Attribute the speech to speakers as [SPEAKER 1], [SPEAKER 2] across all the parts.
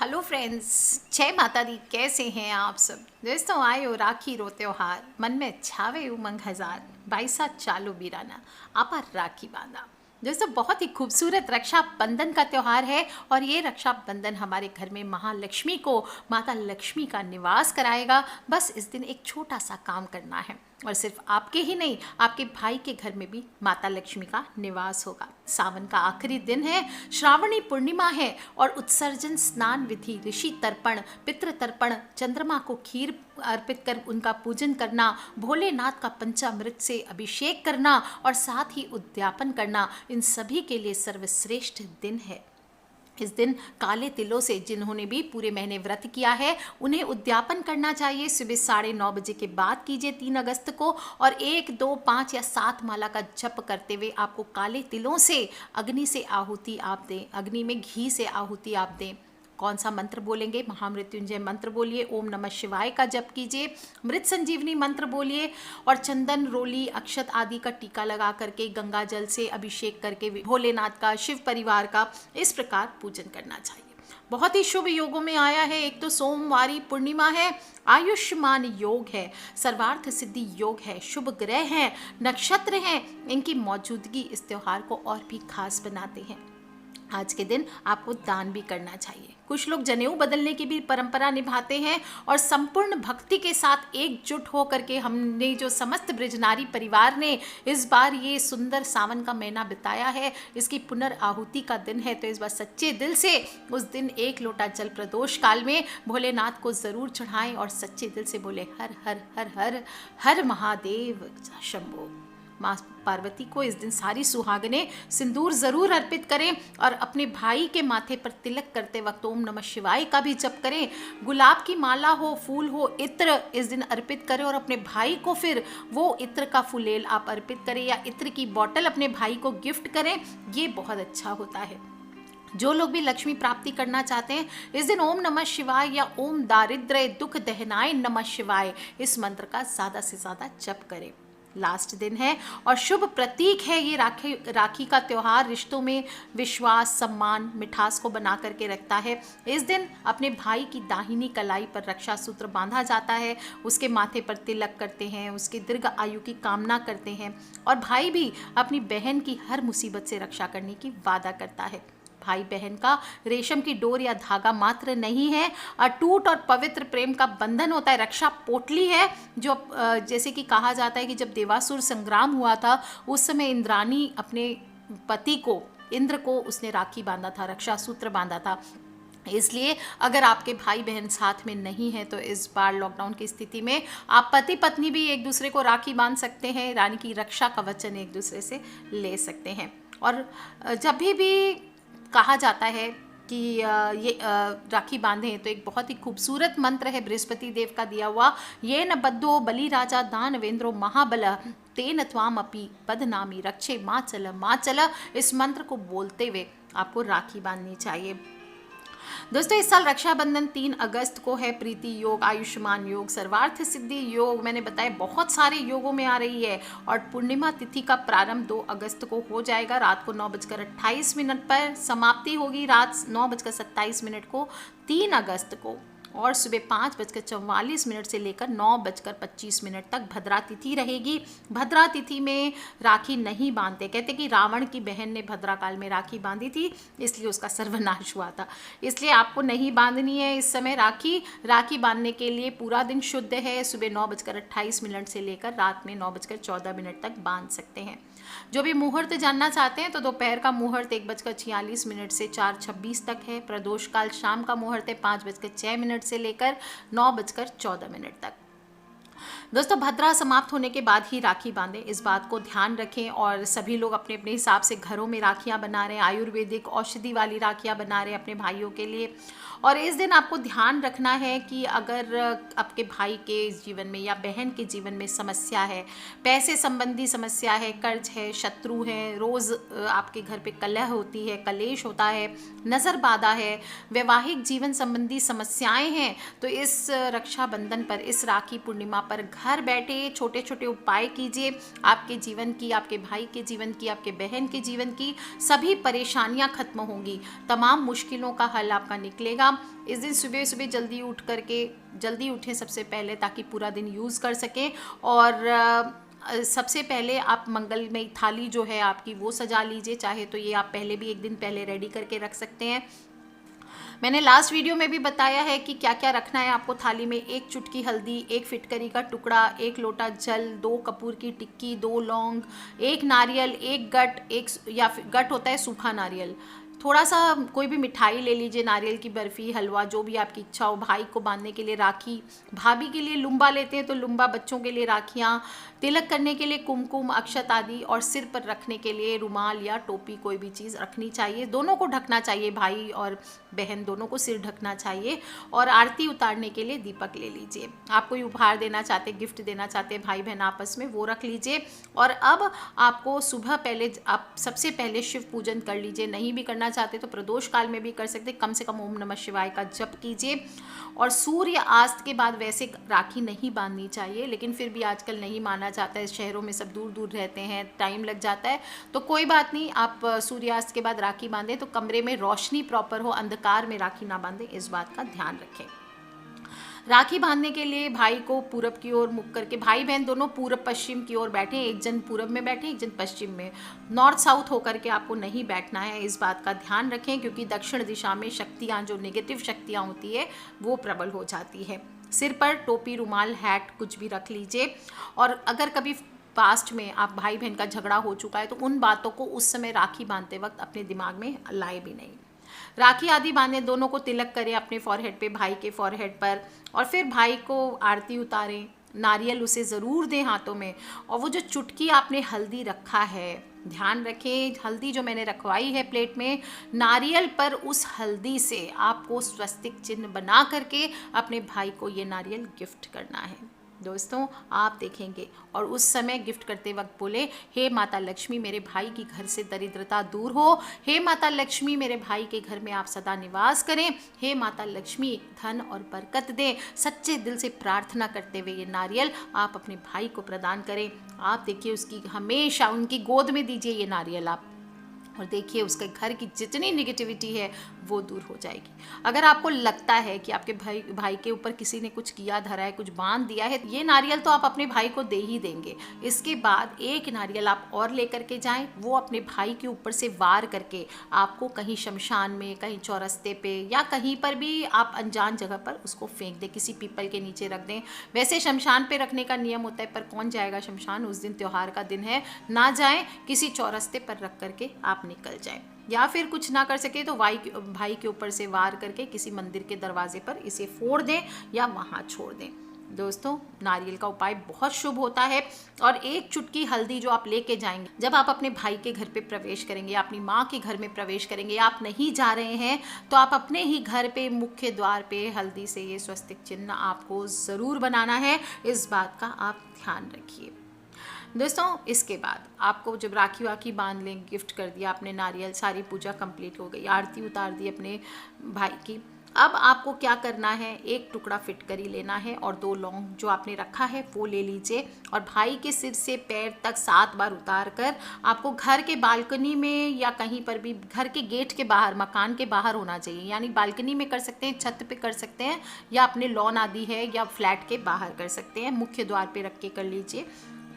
[SPEAKER 1] Hello friends, जय माता दी। कैसे हैं आप सब दोस्तों? आए हो राखी रो त्योहार, मन में छावे उमंग हजार, बाईसा चालो बीराना, आपा राखी बांधा। दोस्तों, बहुत ही खूबसूरत रक्षाबंधन का त्यौहार है और ये रक्षाबंधन हमारे घर में महालक्ष्मी को, माता लक्ष्मी का निवास कराएगा। बस इस दिन एक छोटा सा काम करना है और सिर्फ आपके ही नहीं, आपके भाई के घर में भी माता लक्ष्मी का निवास होगा। सावन का आखिरी दिन है, श्रावणी पूर्णिमा है और उत्सर्जन, स्नान विधि, ऋषि तर्पण, पितृ तर्पण, चंद्रमा को खीर अर्पित कर उनका पूजन करना, भोलेनाथ का पंचामृत से अभिषेक करना और साथ ही उद्यापन करना, इन सभी के लिए सर्वश्रेष्ठ दिन है। इस दिन काले तिलों से जिन्होंने भी पूरे महीने व्रत किया है उन्हें उद्यापन करना चाहिए। सुबह 9:30 के बाद कीजिए 3 अगस्त को, और 1, 2, 5 या 7 माला का जप करते हुए आपको काले तिलों से अग्नि से आहुति आप दें, अग्नि में घी से आहुति आप दें। कौन सा मंत्र बोलेंगे? महामृत्युंजय मंत्र बोलिए, ओम नमः शिवाय का जप कीजिए, मृत संजीवनी मंत्र बोलिए और चंदन, रोली, अक्षत आदि का टीका लगा करके गंगा जल से अभिषेक करके भोलेनाथ का, शिव परिवार का इस प्रकार पूजन करना चाहिए। बहुत ही शुभ योगों में आया है। एक तो सोमवारी पूर्णिमा है, आयुष्मान योग है, सर्वार्थ सिद्धि योग है, शुभ ग्रह हैं, नक्षत्र हैं, इनकी मौजूदगी इस त्योहार को और भी खास बनाते हैं। आज के दिन आपको दान भी करना चाहिए। कुछ लोग जनेऊ बदलने की भी परंपरा निभाते हैं और संपूर्ण भक्ति के साथ एकजुट हो करके हमने जो समस्त ब्रजनारी परिवार ने इस बार ये सुंदर सावन का महीना बिताया है, इसकी पुनर्आहुति का दिन है। तो इस बार सच्चे दिल से उस दिन 1 लोटा जल प्रदोष काल में भोलेनाथ को ज़रूर चढ़ाएं और सच्चे दिल से बोले हर हर हर हर हर महादेव शंभो। माँ पार्वती को इस दिन सारी सुहागनें सिंदूर जरूर अर्पित करें और अपने भाई के माथे पर तिलक करते वक्त ओम नमः शिवाय का भी जप करें। गुलाब की माला हो, फूल हो, इत्र इस दिन अर्पित करें और अपने भाई को फिर वो इत्र का फुलेल आप अर्पित करें या इत्र की बोतल अपने भाई को गिफ्ट करें। ये बहुत अच्छा होता है। जो लोग भी लक्ष्मी प्राप्ति करना चाहते हैं इस दिन ओम नमः शिवाय या ओम दारिद्र्य दुख दहनाय नमः शिवाय इस मंत्र का ज़्यादा से ज़्यादा जप करें। लास्ट दिन है और शुभ प्रतीक है ये राखी का त्यौहार। रिश्तों में विश्वास, सम्मान, मिठास को बना करके रखता है। इस दिन अपने भाई की दाहिनी कलाई पर रक्षा सूत्र बांधा जाता है, उसके माथे पर तिलक करते हैं, उसके दीर्घ आयु की कामना करते हैं और भाई भी अपनी बहन की हर मुसीबत से रक्षा करने की वादा करता है। भाई बहन का रेशम की डोर या धागा मात्र नहीं है, अटूट और पवित्र प्रेम का बंधन होता है। रक्षा पोटली है जो जैसे कि कहा जाता है कि जब देवासुर संग्राम हुआ था उस समय इंद्राणी अपने पति को, इंद्र को उसने राखी बांधा था, रक्षा सूत्र बांधा था। इसलिए अगर आपके भाई बहन साथ में नहीं है तो इस बार लॉकडाउन की स्थिति में आप पति पत्नी भी एक दूसरे को राखी बांध सकते हैं, रानी की रक्षा का वचन एक दूसरे से ले सकते हैं। और जब भी कहा जाता है कि ये राखी बांधें तो एक बहुत ही खूबसूरत मंत्र है बृहस्पति देव का दिया हुआ, ये न बद्धो बलि राजा दानवेंद्रो महाबल तेन त्वाम अपि पदनामी रक्षे माँ चल। इस मंत्र को बोलते हुए आपको राखी बांधनी चाहिए। दोस्तों, इस साल रक्षाबंधन 3 अगस्त को है। प्रीति योग, आयुष्मान योग, सर्वार्थ सिद्धि योग, मैंने बताया बहुत सारे योगों में आ रही है और पूर्णिमा तिथि का प्रारंभ 2 अगस्त को हो जाएगा। रात को 9:28 पर समाप्ति होगी, रात 9:27 को 3 अगस्त को, और सुबह 5:44 से लेकर 9:25 तक भद्रा तिथि रहेगी। भद्रा तिथि में राखी नहीं बांधते, कहते कि रावण की बहन ने भद्रा काल में राखी बांधी थी इसलिए उसका सर्वनाश हुआ था, इसलिए आपको नहीं बांधनी है इस समय राखी। राखी बांधने के लिए पूरा दिन शुद्ध है, सुबह 9:28 से लेकर रात में 9:14 तक बांध सकते हैं। जो भी मुहूर्त जानना चाहते हैं तो दोपहर का मुहूर्त 1:46 से 4:26 तक है। प्रदोष काल शाम का मुहूर्त है 5:06 से लेकर 9:14 तक। दोस्तों, भद्रा समाप्त होने के बाद ही राखी बांधें, इस बात को ध्यान रखें। और सभी लोग अपने अपने हिसाब से घरों में राखियां बना रहे हैं, आयुर्वेदिक औषधि वाली राखियां बना रहे हैं अपने भाइयों के लिए। और इस दिन आपको ध्यान रखना है कि अगर आपके भाई के जीवन में या बहन के जीवन में समस्या है, पैसे संबंधी समस्या है, कर्ज है, शत्रु है, रोज़ आपके घर पे कलह होती है, कलेश होता है, नज़र बाधा है, वैवाहिक जीवन संबंधी समस्याएं हैं, तो इस रक्षाबंधन पर, इस राखी पूर्णिमा पर घर बैठे छोटे छोटे उपाय कीजिए, आपके जीवन की, आपके भाई के जीवन की, आपके बहन के जीवन की सभी परेशानियां खत्म होंगी, तमाम मुश्किलों का हल आपका निकलेगा। इस दिन सुबह सुबह जल्दी उठें सबसे पहले, ताकि पूरा दिन यूज़ कर सकें। और सबसे पहले आप मंगलमयी थाली जो है आपकी वो सजा लीजिए, चाहे तो ये आप पहले भी एक दिन पहले रेडी करके रख सकते हैं। मैंने लास्ट वीडियो में भी बताया है कि क्या क्या रखना है आपको थाली में। 1 चुटकी हल्दी, 1 फिटकरी का टुकड़ा, 1 लोटा जल, 2 कपूर की टिक्की, 2 लौंग, 1 नारियल, 1 गट, या फिर गट होता है सूखा नारियल, थोड़ा सा कोई भी मिठाई ले लीजिए, नारियल की बर्फ़ी, हलवा, जो भी आपकी इच्छा हो। भाई को बांधने के लिए राखी, भाभी के लिए लुम्बा लेते हैं तो लुम्बा, बच्चों के लिए राखियाँ, तिलक करने के लिए कुमकुम, अक्षत आदि, और सिर पर रखने के लिए रुमाल या टोपी, कोई भी चीज़ रखनी चाहिए। दोनों को ढकना चाहिए, भाई और बहन दोनों को सिर ढकना चाहिए। और आरती उतारने के लिए दीपक ले लीजिए। आप कोई उपहार देना चाहते, गिफ्ट देना चाहते भाई बहन आपस में, वो रख लीजिए। और अब आपको सुबह पहले आप सबसे पहले शिव पूजन कर लीजिए। नहीं भी करना चाहते तो प्रदोष काल में भी कर सकते, कम से कम ओम नमः शिवाय का जप कीजिए। और सूर्य अस्त के बाद वैसे राखी नहीं बांधनी चाहिए, लेकिन फिर भी आजकल नहीं माना जाता है, शहरों में सब दूर दूर रहते हैं, टाइम लग जाता है, तो कोई बात नहीं, आप सूर्यास्त के बाद राखी बांधें तो कमरे में रोशनी प्रॉपर हो, अंधकार में राखी ना बांधें, इस बात का ध्यान रखें। राखी बांधने के लिए भाई को पूरब की ओर मुख करके, भाई बहन दोनों पूरब पश्चिम की ओर बैठे, एक जन पूरब में बैठे, एक जन पश्चिम में, नॉर्थ साउथ होकर के आपको नहीं बैठना है, इस बात का ध्यान रखें, क्योंकि दक्षिण दिशा में शक्तियाँ, जो नेगेटिव शक्तियाँ होती है वो प्रबल हो जाती है। सिर पर टोपी, रुमाल, हैट कुछ भी रख लीजिए। और अगर कभी पास्ट में आप भाई बहन का झगड़ा हो चुका है तो उन बातों को उस समय राखी बांधते वक्त अपने दिमाग में लाए भी नहीं। राखी आदि बांधे, दोनों को तिलक करें अपने फॉरहेड पे, भाई के फॉरहेड पर, और फिर भाई को आरती उतारें, नारियल उसे ज़रूर दें हाथों में। और वो जो चुटकी आपने हल्दी रखा है, ध्यान रखें, हल्दी जो मैंने रखवाई है प्लेट में, नारियल पर उस हल्दी से आपको स्वस्तिक चिन्ह बना करके अपने भाई को ये नारियल गिफ्ट करना है। दोस्तों आप देखेंगे, और उस समय गिफ्ट करते वक्त बोले, हे माता लक्ष्मी मेरे भाई की घर से दरिद्रता दूर हो, हे माता लक्ष्मी मेरे भाई के घर में आप सदा निवास करें, हे माता लक्ष्मी धन और बरकत दें। सच्चे दिल से प्रार्थना करते हुए ये नारियल आप अपने भाई को प्रदान करें। आप देखिए, उसकी हमेशा उनकी गोद में दीजिए ये नारियल आप, और देखिए उसके घर की जितनी निगेटिविटी है वो दूर हो जाएगी। अगर आपको लगता है कि आपके भाई के ऊपर किसी ने कुछ किया धरा है, कुछ बांध दिया है, ये नारियल तो आप अपने भाई को दे ही देंगे। इसके बाद 1 नारियल आप और लेकर के जाएं, वो अपने भाई के ऊपर से वार करके आपको कहीं शमशान में, कहीं चौरस्ते पे, या कहीं पर भी आप अनजान जगह पर उसको फेंक दें, किसी पीपल के नीचे रख दें। वैसे शमशान पे रखने का नियम होता है, पर कौन जाएगा शमशान, उस दिन त्योहार का दिन है, ना जाएं, किसी चौरस्ते पर रख करके आप निकल जाएं। या फिर कुछ ना कर सके तो भाई के ऊपर से वार करके किसी मंदिर के दरवाजे पर इसे फोड़ दें या वहाँ छोड़ दें। दोस्तों नारियल का उपाय बहुत शुभ होता है। और 1 चुटकी हल्दी जो आप लेके जाएंगे, जब आप अपने भाई के घर पे प्रवेश करेंगे, अपनी माँ के घर में प्रवेश करेंगे, आप नहीं जा रहे हैं तो आप अपने ही घर पे मुख्य द्वार पे हल्दी से ये स्वस्तिक चिन्ह आपको ज़रूर बनाना है, इस बात का आप ध्यान रखिए। दोस्तों इसके बाद आपको जब राखी वाखी बांध लें, गिफ्ट कर दिया आपने नारियल, सारी पूजा कंप्लीट हो गई, आरती उतार दी अपने भाई की, अब आपको क्या करना है, 1 टुकड़ा फिटकरी लेना है और 2 लौंग जो आपने रखा है वो ले लीजिए, और भाई के सिर से पैर तक 7 बार उतार कर आपको घर के बालकनी में या कहीं पर भी, घर के गेट के बाहर, मकान के बाहर होना चाहिए, यानी बालकनी में कर सकते हैं, छत पे कर सकते हैं, या अपने लॉन आदि है या फ्लैट के बाहर कर सकते हैं, मुख्य द्वार पे रख के कर लीजिए।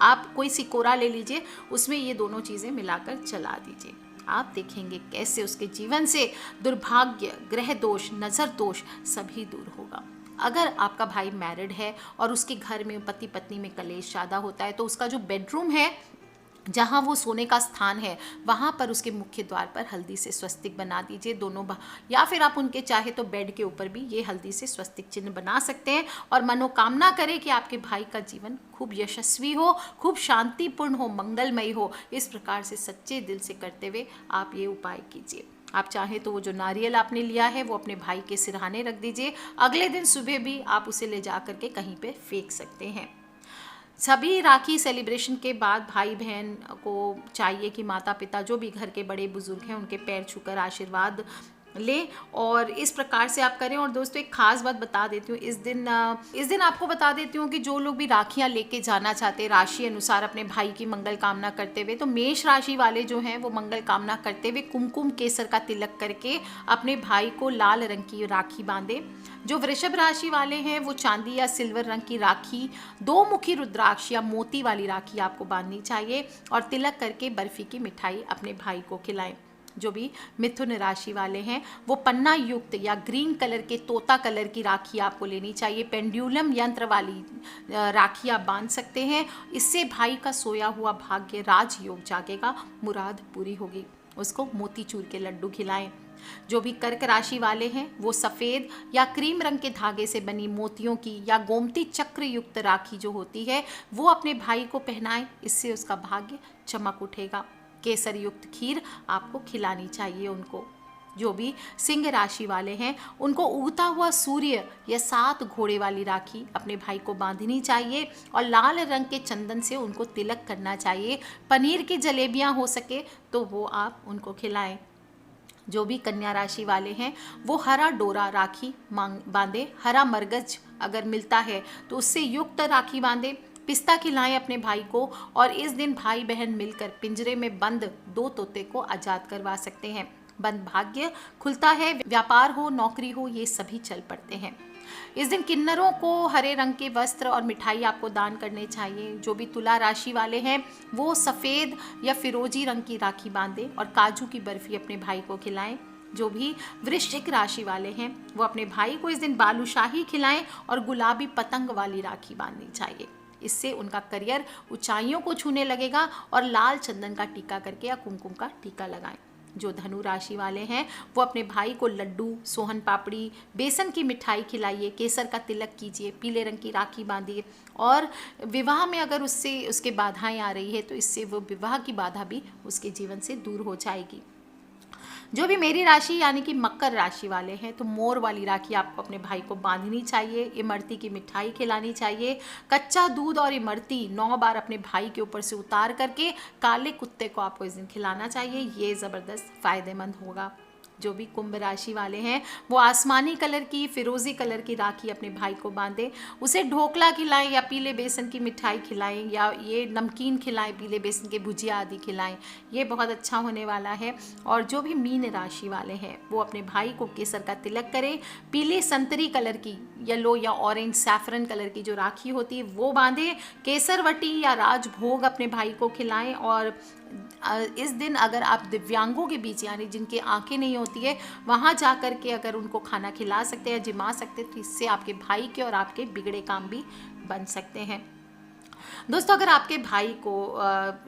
[SPEAKER 1] आप कोई सिकोरा ले लीजिए, उसमें ये दोनों चीज़ें मिलाकर चला दीजिए। आप देखेंगे कैसे उसके जीवन से दुर्भाग्य, ग्रह दोष, नज़र दोष सभी दूर होगा। अगर आपका भाई मैरिड है और उसके घर में पति पत्नी में कलेश ज़्यादा होता है, तो उसका जो बेडरूम है, जहाँ वो सोने का स्थान है, वहाँ पर उसके मुख्य द्वार पर हल्दी से स्वस्तिक बना दीजिए दोनों या फिर आप उनके चाहे तो बेड के ऊपर भी ये हल्दी से स्वस्तिक चिन्ह बना सकते हैं। और मनोकामना करें कि आपके भाई का जीवन खूब यशस्वी हो, खूब शांतिपूर्ण हो, मंगलमय हो। इस प्रकार से सच्चे दिल से करते हुए आप ये उपाय कीजिए। आप चाहें तो वो जो नारियल आपने लिया है वो अपने भाई के सिरहाने रख दीजिए, अगले दिन सुबह भी आप उसे ले जा करके कहीं पे फेंक सकते हैं। सभी राखी सेलिब्रेशन के बाद भाई बहन को चाहिए कि माता पिता जो भी घर के बड़े बुजुर्ग हैं उनके पैर छूकर आशीर्वाद लें और इस प्रकार से आप करें। और दोस्तों एक खास बात बता देती हूँ, इस दिन आपको बता देती हूँ कि जो लोग भी राखियाँ लेके जाना चाहते हैं राशि अनुसार अपने भाई की मंगल कामना करते हुए, तो मेष राशि वाले जो हैं वो मंगल कामना करते हुए कुमकुम केसर का तिलक करके अपने भाई को लाल रंग की राखी बांधे। जो वृषभ राशि वाले हैं वो चांदी या सिल्वर रंग की राखी, दो मुखी रुद्राक्ष या मोती वाली राखी आपको बांधनी चाहिए और तिलक करके बर्फी की मिठाई अपने भाई को खिलाएं। जो भी मिथुन राशि वाले हैं वो पन्ना युक्त या ग्रीन कलर के तोता कलर की राखी आपको लेनी चाहिए। पेंडुलम यंत्र वाली राखी आप बांध सकते हैं। इससे भाई का सोया हुआ भाग्य राजयोग जागेगा, मुराद पूरी होगी। उसको मोतीचूर के लड्डू खिलाएं। जो भी कर्क राशि वाले हैं वो सफ़ेद या क्रीम रंग के धागे से बनी मोतियों की या गोमती चक्र युक्त राखी जो होती है वो अपने भाई को पहनाएं। इससे उसका भाग्य चमक उठेगा। केसर युक्त खीर आपको खिलानी चाहिए उनको। जो भी सिंह राशि वाले हैं उनको उगता हुआ सूर्य या 7 घोड़े वाली राखी अपने भाई को बांधनी चाहिए और लाल रंग के चंदन से उनको तिलक करना चाहिए। पनीर की जलेबियां हो सके तो वो आप उनको खिलाएं। जो भी कन्या राशि वाले हैं वो हरा डोरा राखी बांधे। हरा मरगज अगर मिलता है तो उससे युक्त राखी बांधे। पिस्ता खिलाएं अपने भाई को और इस दिन भाई बहन मिलकर पिंजरे में बंद 2 तोते को आज़ाद करवा सकते हैं। बंद भाग्य खुलता है। व्यापार हो नौकरी हो ये सभी चल पड़ते हैं। इस दिन किन्नरों को हरे रंग के वस्त्र और मिठाई आपको दान करने चाहिए। जो भी तुला राशि वाले हैं वो सफ़ेद या फिरोजी रंग की राखी बांधे और काजू की बर्फी अपने भाई को खिलाएं। जो भी वृश्चिक राशि वाले हैं वो अपने भाई को इस दिन बालूशाही खिलाएं और गुलाबी पतंग वाली राखी बांधनी चाहिए। इससे उनका करियर ऊंचाइयों को छूने लगेगा। और लाल चंदन का टीका करके या कुमकुम का टीका लगाएं। जो धनु राशि वाले हैं वो अपने भाई को लड्डू, सोहन पापड़ी, बेसन की मिठाई खिलाइए। केसर का तिलक कीजिए। पीले रंग की राखी बांधिए। और विवाह में अगर उसके बाधाएं आ रही है तो इससे वो विवाह की बाधा भी उसके जीवन से दूर हो जाएगी। जो भी मेरी राशि यानी कि मकर राशि वाले हैं तो मोर वाली राखी आपको अपने भाई को बांधनी चाहिए। इमरती की मिठाई खिलानी चाहिए। कच्चा दूध और इमरती 9 बार अपने भाई के ऊपर से उतार करके काले कुत्ते को आपको इस दिन खिलाना चाहिए। ये ज़बरदस्त फ़ायदेमंद होगा। जो भी कुंभ राशि वाले हैं वो आसमानी कलर की, फिरोज़ी कलर की राखी अपने भाई को बांधे। उसे ढोकला खिलाएं या पीले बेसन की मिठाई खिलाएं या ये नमकीन खिलाएं, पीले बेसन के भुजिया आदि खिलाएं। ये बहुत अच्छा होने वाला है। और जो भी मीन राशि वाले हैं वो अपने भाई को केसर का तिलक करें। पीले संतरी कलर की, येलो या ऑरेंज सैफरन कलर की जो राखी होती है वो बांधें। केसरवटी या राजभोग अपने भाई को खिलाएं। और इस दिन अगर आप दिव्यांगों के बीच यानी जिनकी आंखें नहीं होती है वहाँ जा कर के अगर उनको खाना खिला सकते हैं, जिमा सकते हैं, तो इससे आपके भाई के और आपके बिगड़े काम भी बन सकते हैं। दोस्तों अगर आपके भाई को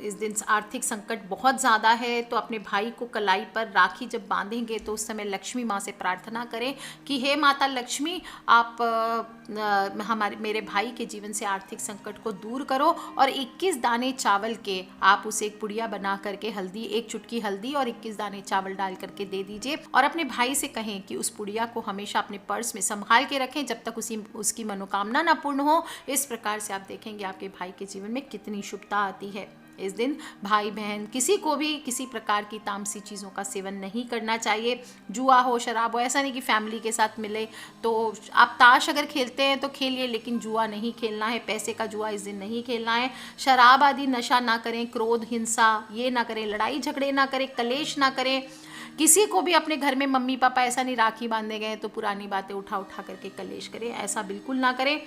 [SPEAKER 1] इस दिन आर्थिक संकट बहुत ज़्यादा है तो अपने भाई को कलाई पर राखी जब बांधेंगे तो उस समय लक्ष्मी माँ से प्रार्थना करें कि हे माता लक्ष्मी, आप मेरे भाई के जीवन से आर्थिक संकट को दूर करो। और 21 दाने चावल के आप उसे एक पुड़िया बना करके हल्दी, 1 चुटकी हल्दी और 21 दाने चावल डाल करके दे दीजिए और अपने भाई से कहें कि उस पुड़िया को हमेशा अपने पर्स में संभाल के रखें जब तक उसकी मनोकामना ना पूर्ण हो। इस प्रकार से आप देखेंगे आपके भाई के जीवन में कितनी शुभता आती है। इस दिन भाई बहन किसी को भी किसी प्रकार की तामसी चीज़ों का सेवन नहीं करना चाहिए। जुआ हो, शराब हो, ऐसा नहीं कि फैमिली के साथ मिले तो आप ताश अगर खेलते हैं तो खेलिए, लेकिन जुआ नहीं खेलना है। पैसे का जुआ इस दिन नहीं खेलना है। शराब आदि नशा ना करें। क्रोध, हिंसा ये ना करें। लड़ाई झगड़े ना करें। कलेश ना करें। किसी को भी अपने घर में मम्मी पापा ऐसा नहीं राखी बांधे गए तो पुरानी बातें उठा उठा करके कलेश करें, ऐसा बिल्कुल ना करें।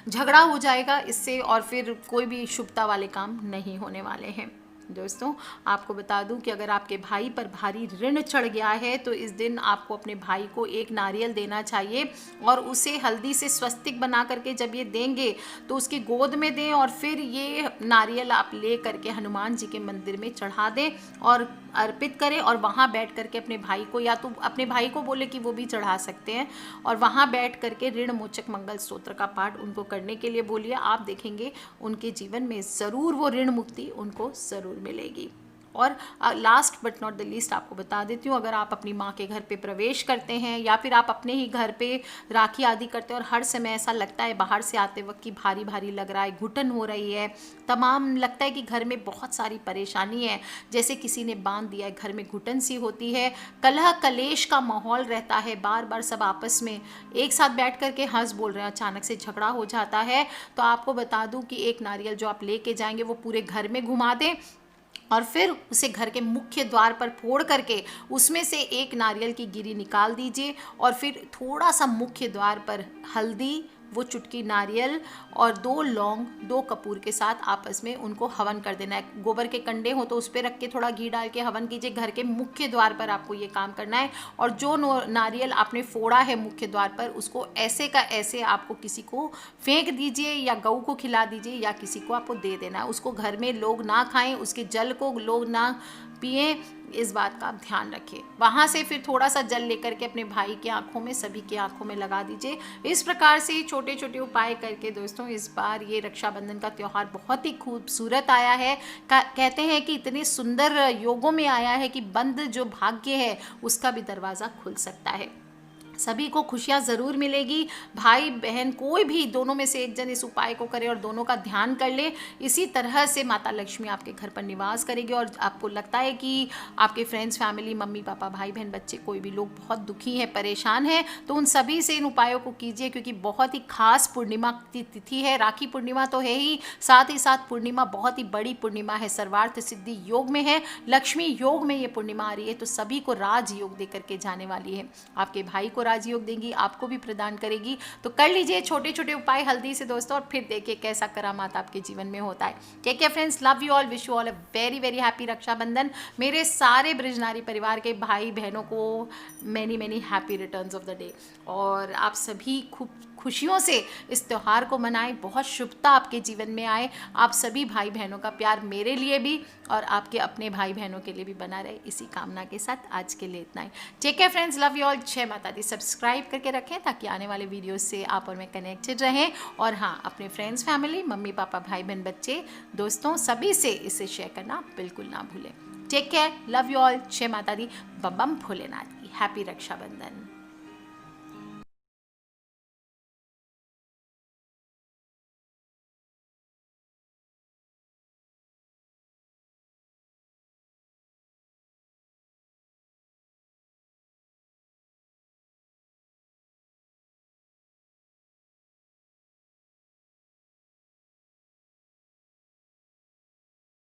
[SPEAKER 1] झगड़ा हो जाएगा इससे और फिर कोई भी शुभता वाले काम नहीं होने वाले हैं। दोस्तों आपको बता दूं कि अगर आपके भाई पर भारी ऋण चढ़ गया है तो इस दिन आपको अपने भाई को 1 नारियल देना चाहिए और उसे हल्दी से स्वस्तिक बना करके जब ये देंगे तो उसकी गोद में दें और फिर ये नारियल आप ले करके हनुमान जी के मंदिर में चढ़ा दें और अर्पित करें और वहाँ बैठ करके अपने भाई को, या तो अपने भाई को बोले कि वो भी चढ़ा सकते हैं, और वहाँ बैठ करके ऋण मोचक मंगल स्तोत्र का पाठ उनको करने के लिए बोलिए। आप देखेंगे उनके जीवन में ज़रूर वो ऋण मुक्ति उनको ज़रूर मिलेगी। और last but not the least आपको बता देती हूँ, अगर आप अपनी माँ के घर पे प्रवेश करते हैं या फिर आप अपने ही घर पे राखी आदि करते हैं और हर समय ऐसा लगता है बाहर से आते वक्त कि भारी भारी लग रहा है, घुटन हो रही है, तमाम लगता है कि घर में बहुत सारी परेशानी है, जैसे किसी ने बांध दिया है, घर में घुटन सी होती है, कलह कलेश का माहौल रहता है, बार बार सब आपस में एक साथ बैठ करके हंस बोल रहे हैं, अचानक से झगड़ा हो जाता है, तो आपको बता दूं कि एक नारियल जो आप लेके जाएंगे वो पूरे घर में घुमा दें और फिर उसे घर के मुख्य द्वार पर फोड़ करके उसमें से एक नारियल की गिरी निकाल दीजिए और फिर थोड़ा सा मुख्य द्वार पर हल्दी, वो चुटकी नारियल और 2 लौंग 2 कपूर के साथ आपस में उनको हवन कर देना है। गोबर के कंडे हो तो उस पर रख के थोड़ा घी डाल के हवन कीजिए। घर के मुख्य द्वार पर आपको ये काम करना है और जो नारियल आपने फोड़ा है मुख्य द्वार पर उसको ऐसे का ऐसे आपको किसी को फेंक दीजिए या गऊ को खिला दीजिए या किसी को आपको दे देना है। उसको घर में लोग ना खाएं, उसके जल को लोग ना पिए, इस बात का आप ध्यान रखिए। वहाँ से फिर थोड़ा सा जल लेकर के अपने भाई के आंखों में, सभी के आंखों में लगा दीजिए। इस प्रकार से छोटे छोटे उपाय करके दोस्तों इस बार ये रक्षाबंधन का त्यौहार बहुत ही खूबसूरत आया है। कहते हैं कि इतने सुंदर योगों में आया है कि बंद जो भाग्य है उसका भी दरवाज़ा खुल सकता है। सभी को खुशियाँ ज़रूर मिलेगी। भाई बहन कोई भी दोनों में से एक जन इस उपाय को करे और दोनों का ध्यान कर ले, इसी तरह से माता लक्ष्मी आपके घर पर निवास करेगी। और आपको लगता है कि आपके फ्रेंड्स, फैमिली, मम्मी पापा, भाई बहन, बच्चे कोई भी लोग बहुत दुखी हैं, परेशान हैं, तो उन सभी से इन उपायों को कीजिए, क्योंकि बहुत ही खास पूर्णिमा की तिथि है। राखी पूर्णिमा तो है ही, साथ ही साथ पूर्णिमा बहुत ही बड़ी पूर्णिमा है, सर्वार्थ सिद्धि योग में है, लक्ष्मी योग में ये पूर्णिमा आ रही है, तो सभी को राजयोग दे करके जाने वाली है। आपके भाई को राजयोग देंगी, आपको भी प्रदान करेगी। तो कर लीजिए छोटे छोटे उपाय हल्दी से दोस्तों और फिर देखिए कैसा करामात आपके जीवन में होता है। Take care friends, love you all, wish you all a very very happy Rakshabandhan. मेरे सारे ब्रजनारी परिवार के भाई बहनों को many many happy returns of the day, और आप सभी खूब खुशियों से इस त्यौहार को मनाएं, बहुत शुभता आपके जीवन में आए। आप सभी भाई बहनों का प्यार मेरे लिए भी और आपके अपने भाई बहनों के लिए भी बना रहे, इसी कामना के साथ आज के लिए इतना ही। Take care friends, love you all, जय माता दी। सब्सक्राइब करके रखें ताकि आने वाले वीडियोस से आप और मैं कनेक्टेड रहें, और हाँ, अपने फ्रेंड्स, फैमिली, मम्मी पापा, भाई बहन, बच्चे, दोस्तों सभी से इसे शेयर करना बिल्कुल ना भूलें। Take care, love you all, जय माता दी, बम बम भोलेनाथ की। हैप्पी रक्षाबंधन।